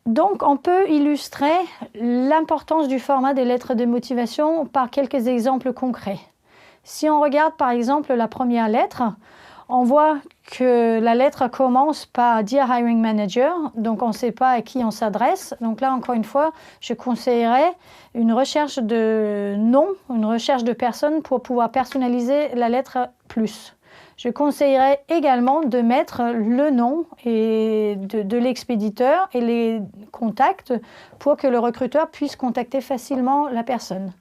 Donc, on peut illustrer l'importance du format des lettres de motivation par quelques exemples concrets. Si on regarde par exemple la première lettre, on voit que la lettre commence par « Dear Hiring Manager », donc on ne sait pas à qui on s'adresse. Donc là, encore une fois, je conseillerais une recherche de nom, une recherche de personne pour pouvoir personnaliser la lettre plus. Je conseillerais également de mettre le nom de l'expéditeur et les contacts pour que le recruteur puisse contacter facilement la personne.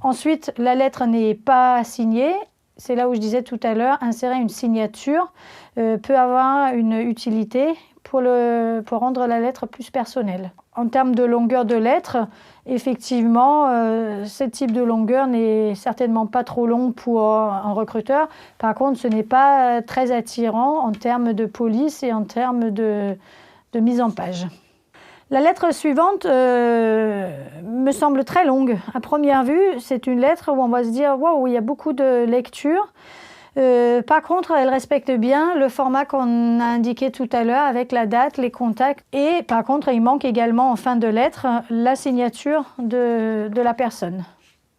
Ensuite, la lettre n'est pas signée. C'est là où je disais tout à l'heure, insérer une signature peut avoir une utilité pour rendre la lettre plus personnelle. En termes de longueur de lettre, effectivement, ce type de longueur n'est certainement pas trop long pour un recruteur. Par contre, ce n'est pas très attirant en termes de police et en termes de mise en page. La lettre suivante me semble très longue. À première vue, c'est une lettre où on va se dire « Wow, il y a beaucoup de lecture ». Par contre, elle respecte bien le format qu'on a indiqué tout à l'heure avec la date, les contacts. Et par contre, il manque également en fin de lettre la signature de la personne.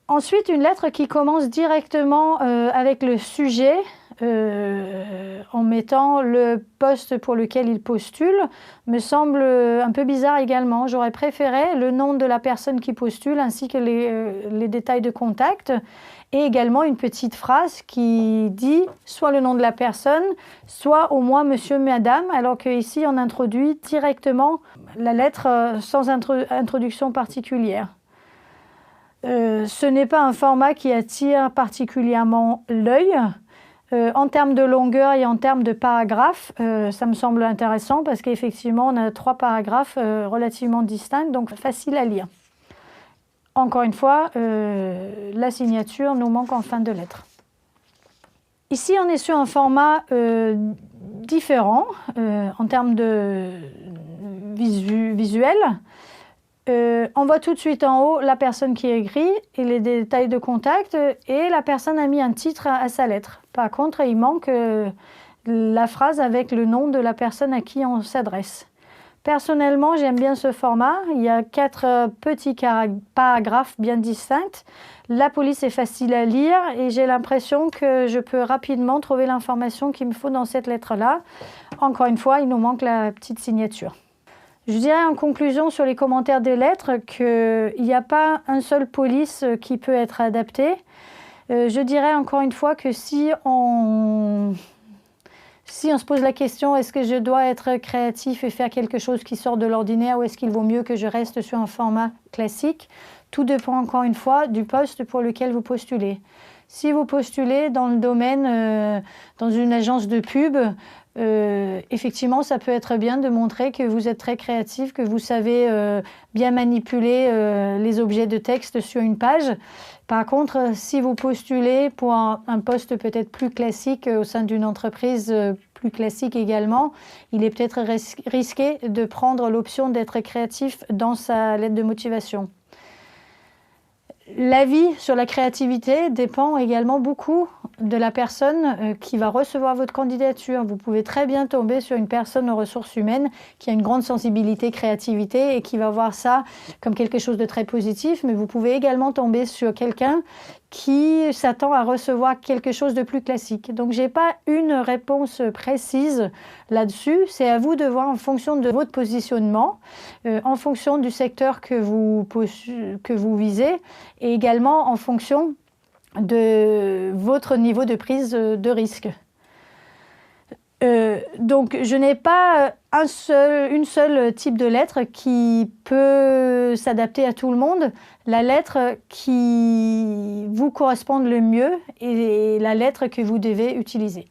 Ensuite, une lettre qui commence directement avec le sujet, en mettant le poste pour lequel il postule, me semble un peu bizarre également. J'aurais préféré le nom de la personne qui postule ainsi que les détails de contact et également une petite phrase qui dit soit le nom de la personne, soit au moins monsieur, madame, alors qu'ici on introduit directement la lettre sans introduction particulière. Ce n'est pas un format qui attire particulièrement l'œil. En termes de longueur et en termes de paragraphes, ça me semble intéressant parce qu'effectivement, on a 3 paragraphes relativement distincts, donc facile à lire. Encore une fois, la signature nous manque en fin de lettre. Ici, on est sur un format différent en termes de visuel. On voit tout de suite en haut la personne qui écrit et les détails de contact et la personne a mis un titre à sa lettre. Par contre, il manque la phrase avec le nom de la personne à qui on s'adresse. Personnellement, j'aime bien ce format. Il y a 4 petits paragraphes bien distincts. La police est facile à lire et j'ai l'impression que je peux rapidement trouver l'information qu'il me faut dans cette lettre-là. Encore une fois, il nous manque la petite signature. Je dirais en conclusion sur les commentaires des lettres qu'il n'y a pas un seul police qui peut être adapté. Je dirais encore une fois que si on se pose la question est-ce que je dois être créatif et faire quelque chose qui sort de l'ordinaire ou est-ce qu'il vaut mieux que je reste sur un format classique, tout dépend encore une fois du poste pour lequel vous postulez. Si vous postulez dans le domaine, dans une agence de pub, effectivement, ça peut être bien de montrer que vous êtes très créatif, que vous savez bien manipuler les objets de texte sur une page. Par contre, si vous postulez pour un poste peut-être plus classique au sein d'une entreprise plus classique également, il est peut-être risqué de prendre l'option d'être créatif dans sa lettre de motivation. L'avis sur la créativité dépend également beaucoup de la personne qui va recevoir votre candidature. Vous pouvez très bien tomber sur une personne aux ressources humaines qui a une grande sensibilité, créativité et qui va voir ça comme quelque chose de très positif, mais vous pouvez également tomber sur quelqu'un qui s'attend à recevoir quelque chose de plus classique. Donc, je n'ai pas une réponse précise là-dessus. C'est à vous de voir en fonction de votre positionnement, en fonction du secteur que vous visez et également en fonction de votre niveau de prise de risque. Donc, je n'ai pas une seule type de lettre qui peut s'adapter à tout le monde. La lettre qui vous correspond le mieux est la lettre que vous devez utiliser.